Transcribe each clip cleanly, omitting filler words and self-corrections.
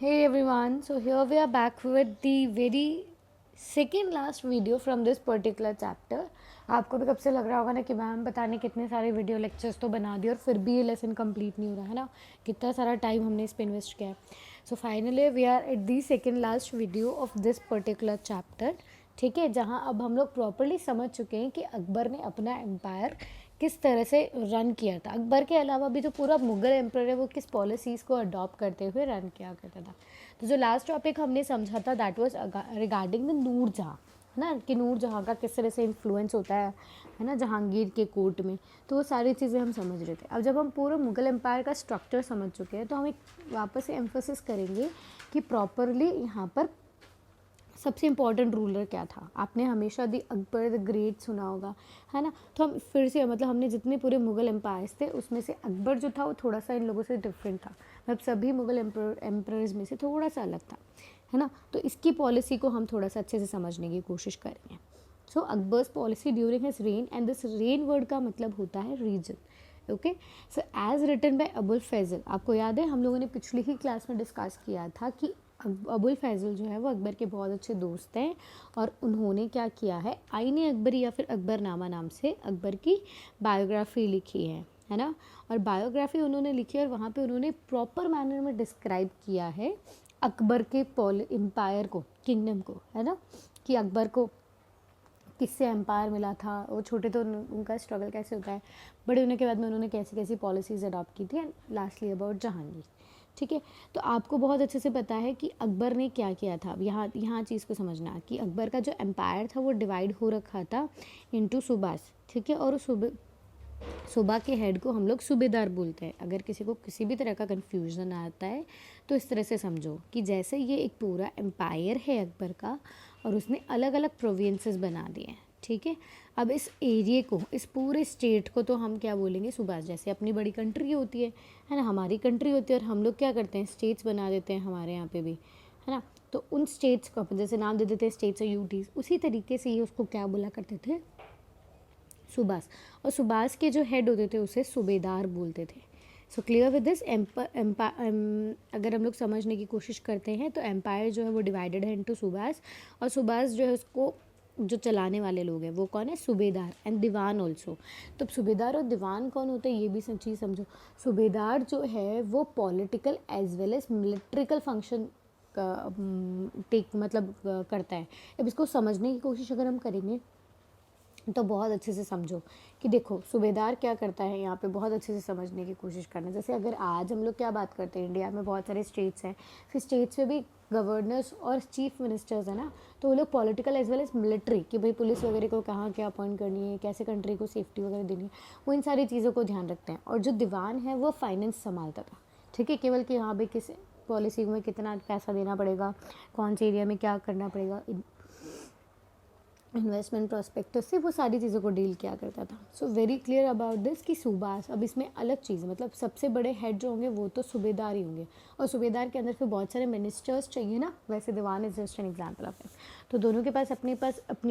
Hey everyone, so here we are back with the very second last video from this particular chapter. आपको भी कब से लग रहा होगा ना कि मैम बताने कितने सारे वीडियो लेक्चर्स तो बना दिए और फिर भी ये लेसन कंप्लीट नहीं हो रहा है ना, कितना सारा टाइम हमने इस पे इन्वेस्ट किया है. So finally we are at the second last video of this particular chapter. ठीक है, जहाँ अब हम लोग प्रॉपरली समझ चुके हैं कि अकबर ने अपना एम्पायर किस तरह से रन किया था. अकबर के अलावा भी जो पूरा मुग़ल एम्पायर है वो किस पॉलिसीज़ को अडॉप्ट करते हुए रन किया करता था. तो जो लास्ट टॉपिक हमने समझा था that was regarding the Nurjahan, है ना, कि नूरजहाँ का किस तरह से इन्फ्लुएंस होता है ना, जहांगीर के कोर्ट में. तो वो सारी चीज़ें हम समझ रहे थे. अब जब हम पूरा मुग़ल एम्पायर का स्ट्रक्चर समझ चुके हैं तो हम एक वापस से एम्फोसिस करेंगे कि प्रॉपरली यहाँ पर सबसे इम्पॉर्टेंट रूलर क्या था. आपने हमेशा दी अकबर द ग्रेट सुना होगा, है ना. तो हम फिर से मतलब हमने जितने पूरे मुग़ल एम्पायर्स थे उसमें से अकबर जो था वो थोड़ा सा इन लोगों से डिफरेंट था. मतलब सभी मुग़ल एम्परर्स में से थोड़ा सा अलग था, है ना. तो इसकी पॉलिसी को हम थोड़ा सा अच्छे से समझने की कोशिश करेंगे. So Akbar's policy during his reign, and this reign word का मतलब होता है reason. Okay, so as written by Abul Fazl. आपको याद है हम लोगों ने पिछली ही क्लास में डिस्कस किया था कि अबुल फैजल जो है वो अकबर के बहुत अच्छे दोस्त हैं और उन्होंने क्या किया है, आईने अकबरी या फिर अकबरनामा नाम से अकबर की बायोग्राफी लिखी है ना. और बायोग्राफी उन्होंने लिखी और वहाँ पे उन्होंने प्रॉपर मैनर में डिस्क्राइब किया है अकबर के एम्पायर को, किंगडम को, है ना, कि अकबर को किससे एम्पायर मिला था, वो छोटे तो उनका स्ट्रगल कैसे होता है, बड़े होने के बाद में उन्होंने कैसी कैसी पॉलिसीज़ अडॉप्ट की थी, एंड लास्टली अबाउट जहांगीर. ठीक है, तो आपको बहुत अच्छे से पता है कि अकबर ने क्या किया था. अब यहाँ चीज़ को समझना कि अकबर का जो एम्पायर था वो डिवाइड हो रखा था इनटू सूबास. ठीक है, और सूबा के हेड को हम लोग सूबेदार बोलते हैं. अगर किसी को किसी भी तरह का कन्फ्यूज़न आता है तो इस तरह से समझो कि जैसे ये एक पूरा एम्पायर है अकबर का और उसने अलग अलग प्रोविंसेस बना दिए हैं. ठीक है, अब इस एरिए को, इस पूरे स्टेट को तो हम क्या बोलेंगे, सूबास. जैसे अपनी बड़ी कंट्री होती है ना, हमारी कंट्री होती है और हम लोग क्या करते हैं, स्टेट्स बना देते हैं हमारे यहाँ पे भी, है ना. तो उन स्टेट्स को अपन जैसे नाम दे देते हैं स्टेट्स और यूटीज़, उसी तरीके से ये उसको क्या बोला करते थे, सूबास. और सूबास के जो हेड होते थे उसे सूबेदार बोलते थे. सो क्लियर विद दिस. अगर हम लोग समझने की कोशिश करते हैं तो एम्पायर जो है वो डिवाइडेड है इनटू सूबास, और सूबास जो है उसको जो चलाने वाले लोग हैं वो कौन है, सूबेदार एंड दीवान ऑल्सो. तो सूबेदार और दीवान कौन होते हैं ये भी सब चीज़ समझो. सूबेदार जो है वो political as well as militarical function करता है. अब इसको समझने की कोशिश अगर हम करेंगे तो बहुत अच्छे से समझो कि देखो सूबेदार क्या करता है, यहाँ पे बहुत अच्छे से समझने की कोशिश करना. जैसे अगर आज हम लोग क्या बात करते हैं, इंडिया में बहुत सारे स्टेट्स हैं, फिर स्टेट्स में भी गवर्नर्स और चीफ मिनिस्टर्स है ना, तो वो लोग political as well as military, कि भाई पुलिस वगैरह को कहाँ क्या अपॉइंट करनी है, कैसे कंट्री को सेफ्टी वगैरह देनी है, वो इन सारी चीज़ों को ध्यान रखते हैं. और जो दीवान है वो फाइनेंस संभालता था. ठीक है, केवल कि हाँ भाई किस पॉलिसी में कितना पैसा देना पड़ेगा, कौन से एरिया में क्या करना पड़ेगा, इन्वेस्टमेंट प्रोस्पेक्टस से वो सारी चीज़ों को डील किया करता था. So very clear about this कि सूबास. अब इसमें अलग चीज़ मतलब सबसे बड़े हेड जो होंगे वो तो सूबेदार ही होंगे, और सूबेदार के अंदर फिर बहुत सारे मिनिस्टर्स चाहिए ना. वैसे diwan is just an example of it. तो दोनों के पास अपनी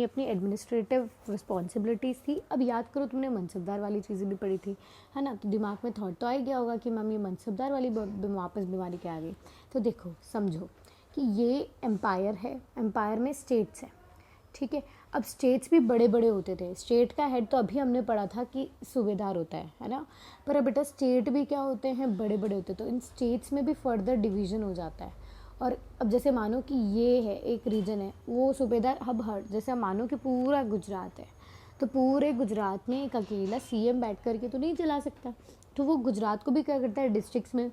अपनी एडमिनिस्ट्रेटिव रिस्पॉन्सिबिलिटीज़ थी. अब याद करो तुमने मनसबदार वाली चीज़ें भी पढ़ी थी, है ना, तो दिमाग में थॉट तो आ गया होगा कि मैम ये मनसबदार वाली वापस बीमारी क्या आ गई. तो देखो समझो कि ये एम्पायर है, एम्पायर में स्टेट्स हैं. ठीक है, अब स्टेट्स भी बड़े बड़े होते थे. स्टेट का हेड तो अभी हमने पढ़ा था कि सूबेदार होता है ना, पर अब बेटा स्टेट भी क्या होते हैं, बड़े बड़े होते हैं. तो इन स्टेट्स में भी फर्दर डिवीज़न हो जाता है. और अब जैसे मानो कि ये है एक रीजन है, वो सूबेदार अब हर जैसे मानो कि पूरा गुजरात है, तो पूरे गुजरात में एक अकेला सीएम बैठ करके तो नहीं चला सकता. तो वो गुजरात को भी क्या करता है, डिस्ट्रिक्ट्स में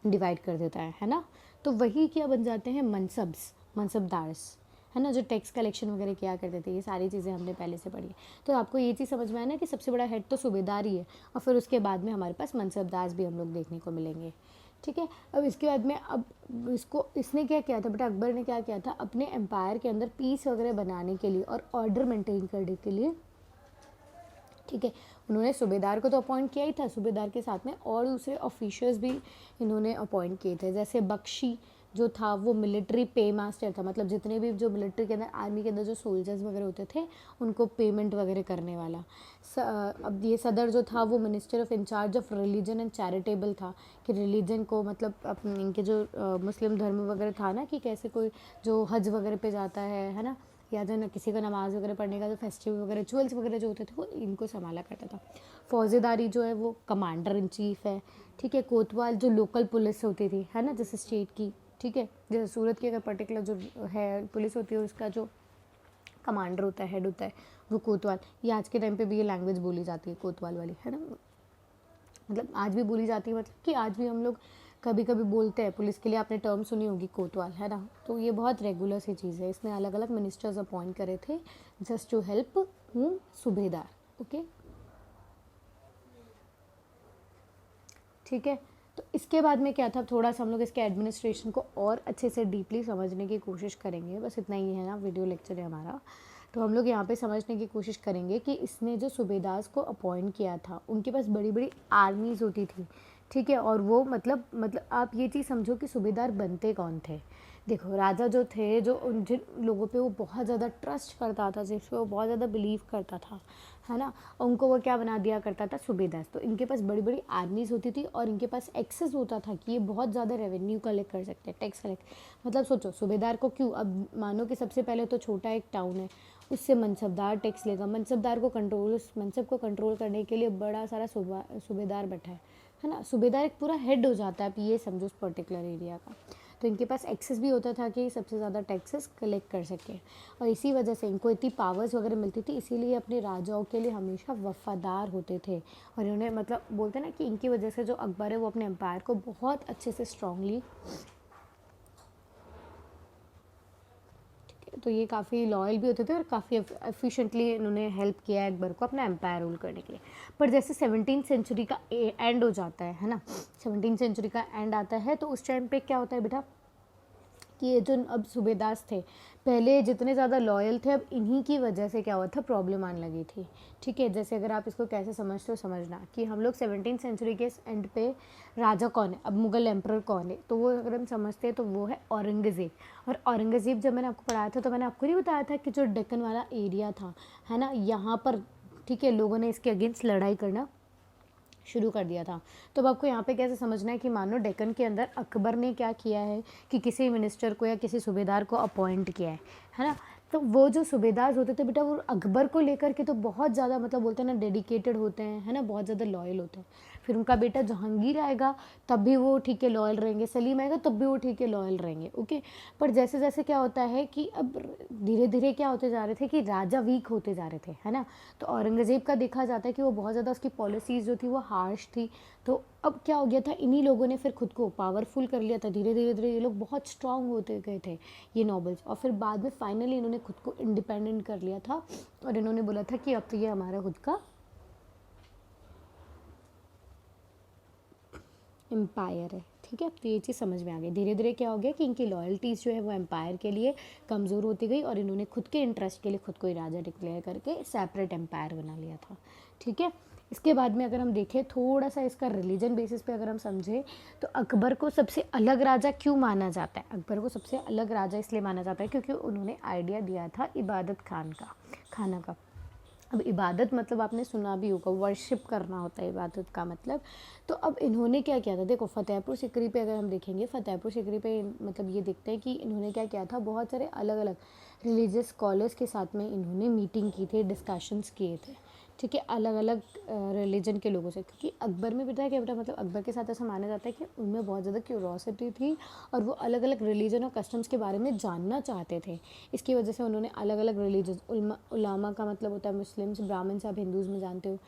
डिवाइड कर देता है ना. तो वही क्या बन जाते हैं, मनसबदार्स, है ना, जो टैक्स कलेक्शन वगैरह किया करते थे. ये सारी चीज़ें हमने पहले से पढ़ी. तो आपको ये चीज़ समझ में आया ना कि सबसे बड़ा हेड तो सूबेदार ही है, और फिर उसके बाद में हमारे पास मनसबदार भी हम लोग देखने को मिलेंगे. ठीक है, अब इसके बाद में अब इसने क्या किया था बेटा, अकबर ने क्या किया था, अपने एम्पायर के अंदर पीस वगैरह बनाने के लिए और ऑर्डर मेंटेन करने के लिए, ठीक है, उन्होंने सूबेदार को तो अपॉइंट किया ही था, सूबेदार के साथ में और दूसरे ऑफिशियल्स भी इन्होंने अपॉइंट किए थे. जैसे बख्शी जो था वो मिलिट्री पे मास्टर था, मतलब जितने भी जो मिलिट्री के अंदर, आर्मी के अंदर जो सोल्जर्स वगैरह होते थे उनको पेमेंट वगैरह करने वाला। अब ये सदर जो था वो minister of incharge of religion and charitable था, कि रिलीजन को मतलब अपने इनके जो मुस्लिम धर्म वगैरह था ना, कि कैसे कोई जो हज वगैरह पे जाता है ना, या जो ना किसी को नमाज़ वगैरह पढ़ने का जो फेस्टिवल वगैरह रिचुअल्स वगैरह जो होते थे वो इनको संभाला करता था। फौजेदारी जो है वो कमांडर इन चीफ है, ठीक है। कोतवाल जो लोकल पुलिस होती थी, है ना, जैसे स्टेट की, ठीक है, जैसे सूरत की अगर पर्टिकुलर जो है पुलिस होती है उसका जो कमांडर होता है, हेड होता है, वो कोतवाल। ये आज के टाइम पे भी ये लैंग्वेज बोली जाती है कोतवाल वाली, है ना, मतलब आज भी बोली जाती है, मतलब कि आज भी हम लोग कभी कभी बोलते हैं पुलिस के लिए। आपने टर्म सुनी होगी कोतवाल, है ना, तो ये बहुत रेगुलर सी चीज़ है। इसने अलग अलग मिनिस्टर्स अपॉइंट करे थे जस्ट टू हेल्प हूँ सूबेदार, ओके, ठीक है। तो इसके बाद में क्या था, थोड़ा सा हम लोग इसके एडमिनिस्ट्रेशन को और अच्छे से डीपली समझने की कोशिश करेंगे। बस इतना ही है ना, वीडियो लेक्चर है हमारा। तो हम लोग यहाँ पे समझने की कोशिश करेंगे कि इसने जो सूबेदार को अपॉइंट किया था उनके पास बड़ी बड़ी आर्मीज़ होती थी, ठीक है। और वो मतलब आप ये चीज़ समझो कि सूबेदार बनते कौन थे। देखो, राजा जो थे, जो उन जिन लोगों पे वो बहुत ज़्यादा ट्रस्ट करता था, जिस पे वो बहुत ज़्यादा बिलीव करता था, है ना, उनको वो क्या बना दिया करता था, सूबेदार। तो इनके पास बड़ी बड़ी आर्मीज़ होती थी और इनके पास एक्सेस होता था कि ये बहुत ज़्यादा रेवेन्यू कलेक्ट कर सकते हैं, टैक्स कलेक्ट। मतलब सोचो, सूबेदार को क्यों, अब मानो कि सबसे पहले तो छोटा एक टाउन है, उससे मनसबदार टैक्स लेगा, मनसबदार को कंट्रोल, उस मनसब को कंट्रोल करने के लिए बड़ा सारा सूबेदार बैठा है ना। सूबेदार एक पूरा हेड हो जाता है, आप ये समझो उस पर्टिकुलर एरिया का। तो इनके पास एक्सेस भी होता था कि सबसे ज़्यादा टैक्सेस कलेक्ट कर सकें, और इसी वजह से इनको इतनी पावर्स वगैरह मिलती थी। इसीलिए अपने राजाओं के लिए हमेशा वफ़ादार होते थे, और इन्होंने मतलब बोलते हैं ना कि इनकी वजह से जो अकबर है वो अपने एम्पायर को बहुत अच्छे से स्ट्रांगली, तो ये काफ़ी लॉयल भी होते थे और काफ़ी एफिशिएंटली इन्होंने हेल्प किया है अकबर को अपना एम्पायर रूल करने के लिए। पर जैसे 17वीं सेंचुरी का एंड हो जाता है ना, 17वीं सेंचुरी का एंड आता है, तो उस टाइम पे क्या होता है बेटा कि ये जो अब सूबेदार थे, पहले जितने ज़्यादा लॉयल थे, अब इन्हीं की वजह से क्या हुआ था, प्रॉब्लम आने लगी थी, ठीक है। जैसे अगर आप इसको कैसे समझते हो, समझना कि हम लोग 17वीं सेंचुरी के एंड पे राजा कौन है, अब मुगल एम्परर कौन है, तो वो अगर हम समझते हैं तो वो है औरंगज़ेब। और औरंगज़ेब जब मैंने आपको पढ़ाया था तो मैंने आपको नहीं बताया था कि जो डेक्कन वाला एरिया था, है ना, यहाँ पर, ठीक है, लोगों ने इसके अगेंस्ट लड़ाई करना शुरू कर दिया था। तो अब आपको यहाँ पे कैसे समझना है कि मानो डेक्कन के अंदर अकबर ने क्या किया है कि किसी मिनिस्टर को या किसी सूबेदार को अपॉइंट किया है ना। तो वो जो सूबेदार होते थे बेटा, वो अकबर को लेकर के तो बहुत ज़्यादा मतलब बोलते हैं ना डेडिकेटेड होते हैं, है ना, बहुत ज़्यादा लॉयल होते हैं। फिर उनका बेटा जहांगीर आएगा तब भी वो ठीक है लॉयल रहेंगे, सलीम आएगा तब भी वो ठीक है लॉयल रहेंगे, ओके। पर जैसे जैसे क्या होता है कि अब धीरे धीरे क्या होते जा रहे थे कि राजा वीक होते जा रहे थे, है ना। तो औरंगज़ेब का देखा जाता है कि वो बहुत ज़्यादा, उसकी पॉलिसीज़ जो थी वो हार्श थी। तो अब क्या हो गया था, इन्हीं लोगों ने फिर खुद को पावरफुल कर लिया था। धीरे धीरे धीरे ये लोग बहुत स्ट्रांग होते गए थे, ये नॉबल्स, और फिर बाद में फाइनली इन्होंने खुद को इंडिपेंडेंट कर लिया था, और इन्होंने बोला था कि अब तो ये हमारा खुद का एम्पायर है, ठीक है। तो ये चीज़ समझ में आ गई। धीरे धीरे क्या हो गया कि इनकी लॉयल्टीज़ जो है वो एम्पायर के लिए कमज़ोर होती गई, और इन्होंने खुद के इंटरेस्ट के लिए खुद को ही राजा डिक्लेयर करके सेपरेट एम्पायर बना लिया था, ठीक है। इसके बाद में अगर हम देखें थोड़ा सा इसका रिलीजन बेसिस पे अगर हम समझें, तो अकबर को सबसे अलग राजा क्यों माना जाता है, अकबर को सबसे अलग राजा इसलिए माना जाता है क्योंकि उन्होंने आइडिया दिया था इबादत खाना का। अब इबादत मतलब आपने सुना भी होगा, वर्शिप करना होता है इबादत का मतलब। तो अब इन्होंने क्या किया था, देखो फतेहपुर सीकरी पे अगर हम देखेंगे, फतेहपुर सीकरी पे मतलब ये देखते हैं कि इन्होंने क्या किया था, बहुत सारे अलग अलग रिलीजियस स्कॉलर्स के साथ में इन्होंने मीटिंग की थी, डिस्कशंस किए थे, ठीक है, अलग अलग रिलीजन के लोगों से। क्योंकि अकबर में बेटा क्या बेटा, मतलब अकबर के साथ ऐसा माना जाता है कि उनमें बहुत ज़्यादा क्यूरोसिटी थी, और वो अलग अलग रिलीजन और कस्टम्स के बारे में जानना चाहते थे। इसकी वजह से उन्होंने अलग अलग रिलीजन, उलामा का मतलब होता है मुस्लिम्स, ब्राह्मण्स आप हिंदूज़ में जानते हो,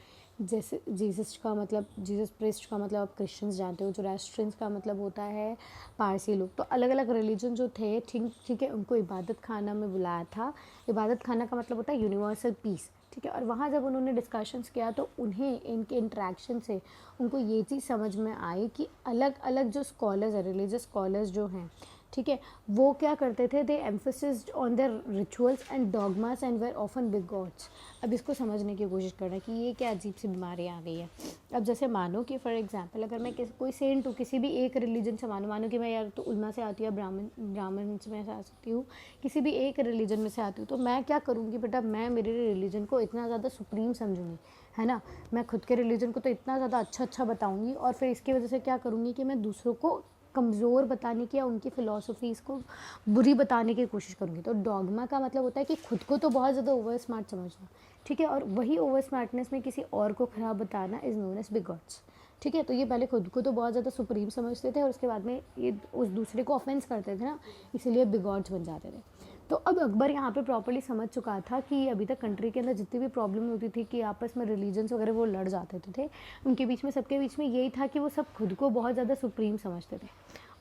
जैसे जीसस का मतलब जीसस प्रिस्ट का मतलब आप क्रिश्चियंस जानते हो, जो रेस्ट्रेंस का मतलब होता है पारसी लोग। तो अलग अलग रिलीजन जो थे, ठीक है, उनको इबादत खाना में बुलाया था। इबादत खाना का मतलब होता है यूनिवर्सल पीस, ठीक है। और वहाँ जब उन्होंने डिस्कशंस किया तो उन्हें इनके इंटरेक्शन से उनको ये चीज़ समझ में आई कि अलग अलग जो स्कॉलर्स हैं, रिलीजियस स्कॉलर्स जो हैं, ठीक है। वो क्या करते थे, they emphasised on their rituals and dogmas and were often big gods. अब इसको समझने की कोशिश करना कि ये क्या अजीब सी बीमारी आ गई है। अब जैसे मानो कि फॉर एग्जांपल अगर मैं कोई सेंट हूँ, किसी भी एक रिलीजन से मानो कि मैं यार तो उल्मा से आती हूँ, ब्राह्मण में से आ सकती हूँ, किसी भी एक रिलीजन में से आती हूँ, तो मैं क्या करूँगी बेटा, मैं मेरे रिलीजन को इतना ज़्यादा सुप्रीम समझूंगी, है ना। मैं खुद के रिलीजन को तो इतना ज़्यादा अच्छा बताऊँगी, और फिर इसकी वजह से क्या करूँगी कि मैं दूसरों को कमज़ोर बताने की या उनकी फ़िलॉसफीज़ को बुरी बताने की कोशिश करूँगी। तो डॉगमा का मतलब होता है कि खुद को तो बहुत ज़्यादा ओवर स्मार्ट समझना, ठीक है, और वही ओवर स्मार्टनेस में किसी और को ख़राब बताना इज़ नोन एज बिगॉट्स, ठीक है। तो ये पहले खुद को तो बहुत ज़्यादा सुप्रीम समझते थे और उसके बाद में ये उस दूसरे को ऑफेंस करते थे ना, इसीलिए बिगॉट्स बन जाते थे। तो अब अकबर यहाँ पे प्रॉपर्ली समझ चुका था कि अभी तक कंट्री के अंदर जितनी भी प्रॉब्लम होती थी कि आपस में रिलीजन्स वगैरह वो लड़ जाते थे, उनके बीच में सबके बीच में यही था कि वो सब खुद को बहुत ज़्यादा सुप्रीम समझते थे,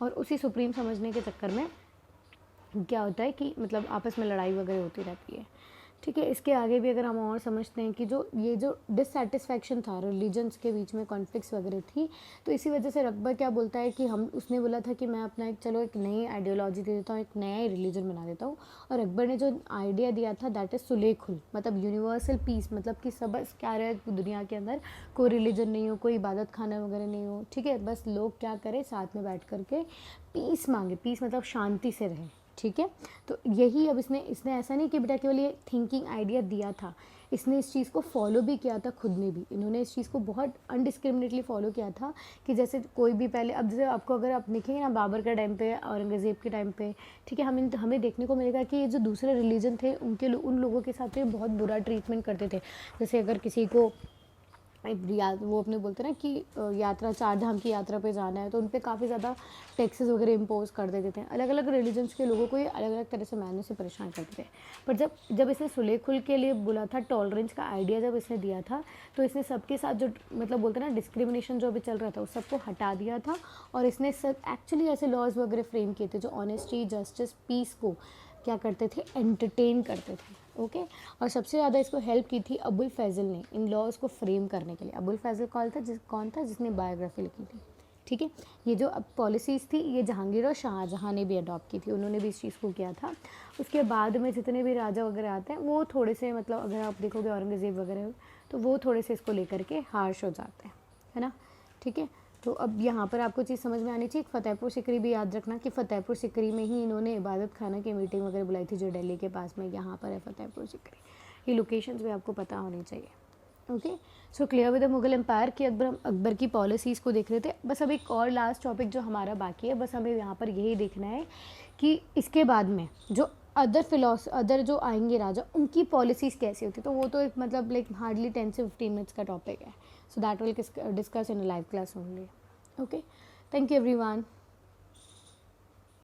और उसी सुप्रीम समझने के चक्कर में क्या होता है कि मतलब आपस में लड़ाई वगैरह होती रहती है, ठीक है। इसके आगे भी अगर हम और समझते हैं कि जो ये जो डिससेटिस्फैक्शन था रिलीजन्स के बीच में, कॉन्फ्लिक्ट्स वगैरह थी, तो इसी वजह से अकबर क्या बोलता है कि उसने बोला था कि मैं अपना एक नई आइडियोलॉजी दे देता हूँ, एक नया ही रिलीजन बना देता हूँ। और अकबर ने जो आइडिया दिया था दैट इज़ सुलेखुल, मतलब यूनिवर्सल पीस, मतलब कि सब बस क्या रहे दुनिया के अंदर कोई रिलीजन नहीं हो, कोई इबादत खाना वगैरह नहीं हो, ठीक है, बस लोग क्या करें साथ में बैठ करके पीस मांगे, पीस मतलब शांति से रहे, ठीक है। तो यही अब इसने ऐसा नहीं कि बेटा केवल ये थिंकिंग आइडिया दिया था, इसने इस चीज़ को फॉलो भी किया था खुद ने भी, इन्होंने इस चीज़ को बहुत अनडिस्क्रिमिनेटली फॉलो किया था कि जैसे कोई भी पहले, अब जैसे आपको अगर आप देखेंगे ना बाबर के टाइम पे, औरंगज़ेब के टाइम पे, ठीक है, हमें देखने को मिलेगा कि ये जो दूसरे रिलीजन थे उन लोगों के साथ भी बहुत बुरा ट्रीटमेंट करते थे। जैसे अगर किसी को वो अपने बोलते हैं ना कि यात्रा 4 धाम की यात्रा पे जाना है, तो उन पर काफ़ी ज़्यादा टैक्सेस वगैरह इम्पोज कर देते थे। अलग अलग रिलीजन्स के लोगों को ये अलग अलग तरह से मैनर से परेशान करते थे। पर जब इसने सुलेखुल के लिए बोला था, टॉलरेंस का आइडिया जब इसने दिया था, तो इसने सबके साथ जो मतलब बोलते हैं ना डिस्क्रिमिनेशन जो भी चल रहा था उस सबको हटा दिया था, और इसने सब एक्चुअली ऐसे लॉज वगैरह फ्रेम किए थे जो ऑनेस्टी, जस्टिस, पीस को क्या करते थे, एंटरटेन करते थे, ओके। और सबसे ज़्यादा इसको हेल्प की थी अबुल फैज़ल ने इन लॉज को फ्रेम करने के लिए। अबुल फैज़ल कौन था जिसने बायोग्राफी लिखी थी, ठीक है। ये जो अब पॉलिसीज़ थी ये जहांगीर और शाहजहाँ ने भी अडॉप्ट की थी, उन्होंने भी इस चीज़ को किया था। उसके बाद में जितने भी राजा वगैरह आते हैं वो थोड़े से, मतलब अगर आप देखोगे औरंगज़ेब वगैरह, तो वो थोड़े से इसको लेकर के हार्श हो जाते हैं, है ना, ठीक है। तो अब यहाँ पर आपको चीज़ समझ में आनी चाहिए। फतेहपुर सिकरी भी याद रखना कि फतेहपुर सिकरी में ही इन्होंने इबादत खाना की मीटिंग वगैरह बुलाई थी, जो दिल्ली के पास में यहाँ पर है फतेहपुर सिकरी। ये लोकेशंस भी आपको पता होनी चाहिए, okay. So clear with the Mughal empire कि अकबर की पॉलिसीज़ को देख रहे थे। बस अब एक और लास्ट टॉपिक जो हमारा बाकी है, बस हमें यहाँ पर यही देखना है कि इसके बाद में जो अदर जो आएंगे राजा, उनकी पॉलिसीज़ कैसी होती है। तो वो तो एक मतलब लाइक हार्डली 10 से 15 मिनट्स का टॉपिक है, so that will discuss in a live class only, okay। Thank you everyone.